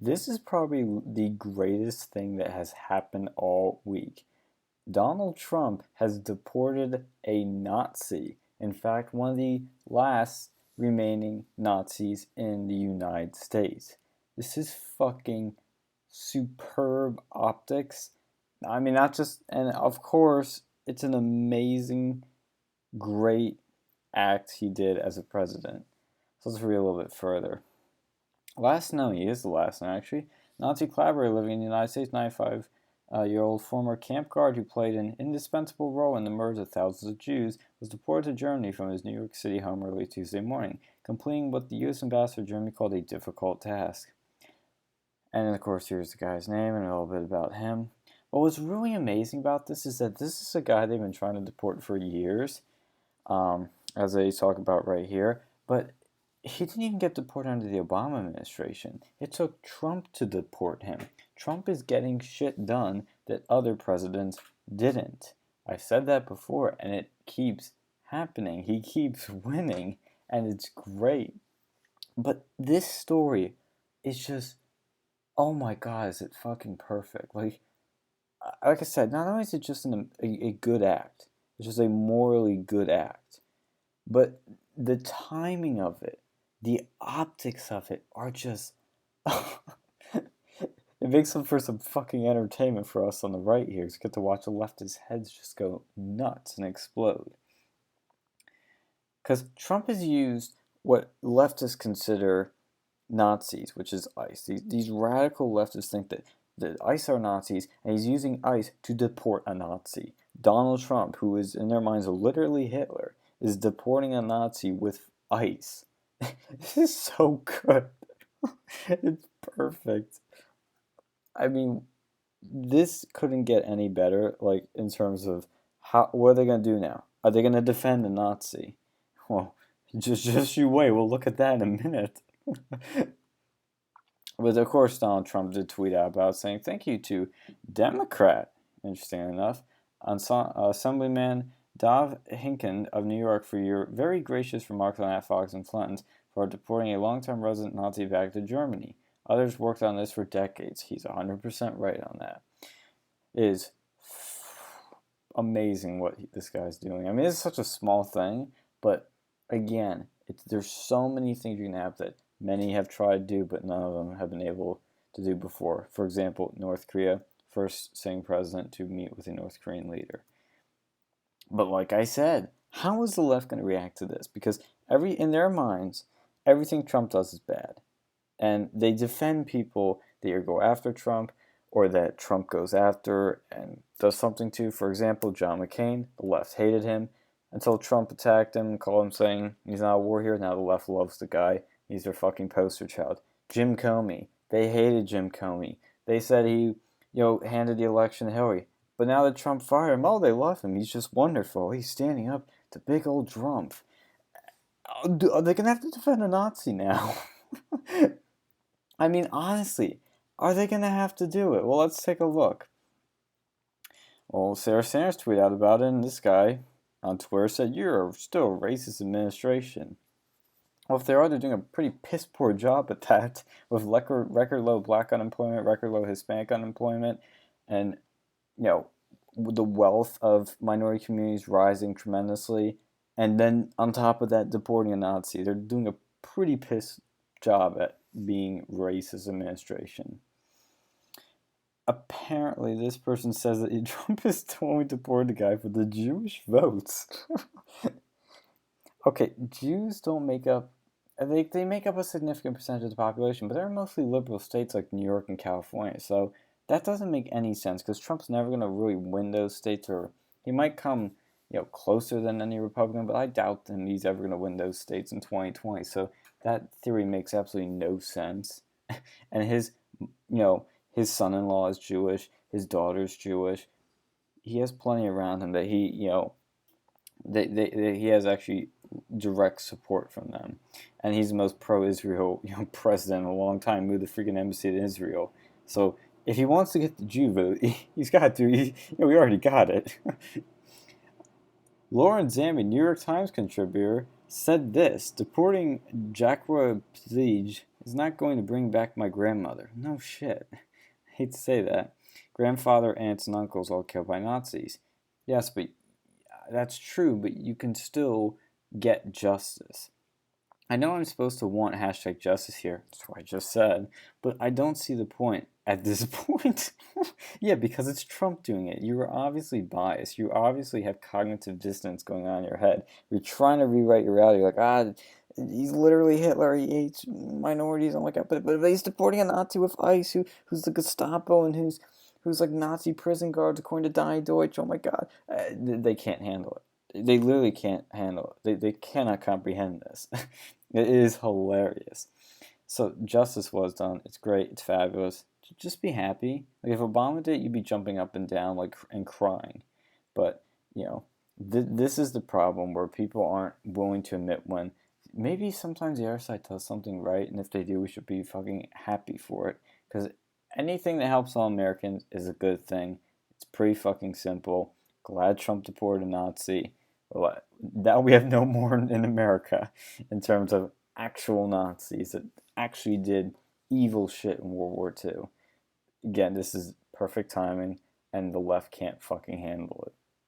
This is probably the greatest thing that has happened all week. Donald Trump has deported a Nazi. In fact, one of the last remaining Nazis in the United States. This is fucking superb optics. I mean, not just, and of course, it's an amazing, great act he did as a president. So let's read a little bit further. Last known, he is the last known actually, Nazi collaborator living in the United States, 95-year-old former camp guard who played an indispensable role in the murders of thousands of Jews, was deported to Germany from his New York City home early Tuesday morning, completing what the U.S. ambassador to Germany called a difficult task. And of course, here's the guy's name and a little bit about him. But what's really amazing about this is that this is a guy they've been trying to deport for years, as they talk about right here. But he didn't even get deported under the Obama administration. It took Trump to deport him. Trump is getting shit done that other presidents didn't. I said that before, and it keeps happening. He keeps winning, and it's great. But this story is just, oh my god, is it fucking perfect? Like I said, not only is it just a good act, it's just a morally good act, but the timing of it, the optics of it are just. It makes up for some fucking entertainment for us on the right here. Just get to watch the leftists' heads just go nuts and explode. Because Trump has used what leftists consider Nazis, which is ICE. These radical leftists think that ICE are Nazis, and he's using ICE to deport a Nazi. Donald Trump, who is in their minds literally Hitler, is deporting a Nazi with ICE. This is so good. It's perfect. I mean, this couldn't get any better, like, in terms of what are they going to do now? Are they going to defend the Nazi? Well, just you wait. We'll look at that in a minute. But of course, Donald Trump did tweet out about saying thank you to Democrat, interesting enough, Assemblyman Dov Hinken of New York for your very gracious remarks on At Fox and Clinton's for deporting a long-time resident Nazi back to Germany. Others worked on this for decades. He's 100% right on that. It is amazing what this guy's doing. I mean, it's such a small thing, but again, there's so many things you can have that many have tried to do, but none of them have been able to do before. For example, North Korea, first sitting president to meet with a North Korean leader. But like I said, how is the left going to react to this? Because in their minds, everything Trump does is bad. And they defend people that either go after Trump or that Trump goes after and does something to. For example, John McCain, the left hated him until Trump attacked him, called him saying he's not a war hero. Now the left loves the guy. He's their fucking poster child. Jim Comey, they hated Jim Comey. They said he, handed the election to Hillary. But now that Trump fired him, oh, they love him. He's just wonderful. He's standing up to big old Trump. Are they going to have to defend a Nazi now? I mean, honestly, are they going to have to do it? Well, let's take a look. Well, Sarah Sanders tweeted out about it, and this guy on Twitter said, "You're still a racist administration." Well, if they are, they're doing a pretty piss poor job at that, with record low black unemployment, record low Hispanic unemployment, and the wealth of minority communities rising tremendously, and then on top of that, deporting a Nazi. They're doing a pretty piss job at being racist administration. Apparently, this person says that Trump is totally deported the guy for the Jewish votes. Okay, Jews don't make up. They make up a significant percentage of the population, but they're mostly liberal states like New York and California. So that doesn't make any sense because Trump's never going to really win those states, or he might come, closer than any Republican, but I doubt that he's ever going to win those states in 2020. So that theory makes absolutely no sense. And his son-in-law is Jewish, his daughter's Jewish. He has plenty around him that he has actually direct support from them, and he's the most pro-Israel president in a long time. Moved the freaking embassy to Israel. So if he wants to get the Jew vote, he's got to. We already got it. Lauren Zambi, New York Times contributor, said this: deporting Jackwa Plige is not going to bring back my grandmother. No shit. I hate to say that. Grandfather, aunts, and uncles all killed by Nazis. Yes, but that's true, but you can still get justice. I know I'm supposed to want hashtag justice here. That's what I just said. But I don't see the point at this point. Yeah, because it's Trump doing it. You are obviously biased. You obviously have cognitive dissonance going on in your head. You're trying to rewrite your reality. You're like, he's literally Hitler. He hates minorities. I'm like, but he's deporting a Nazi with ICE who's the Gestapo and who's like Nazi prison guards according to Die Deutsch. Oh my God. They can't handle it. They literally can't handle it. They cannot comprehend this. It is hilarious. So justice was done. It's great. It's fabulous. Just be happy. Like if Obama did it, you'd be jumping up and down like and crying. But you know, this is the problem where people aren't willing to admit when maybe sometimes the other side does something right, and if they do, we should be fucking happy for it. Because anything that helps all Americans is a good thing. It's pretty fucking simple. Glad Trump deported a Nazi. Now we have no more in America in terms of actual Nazis that actually did evil shit in World War II. Again, this is perfect timing, and the left can't fucking handle it.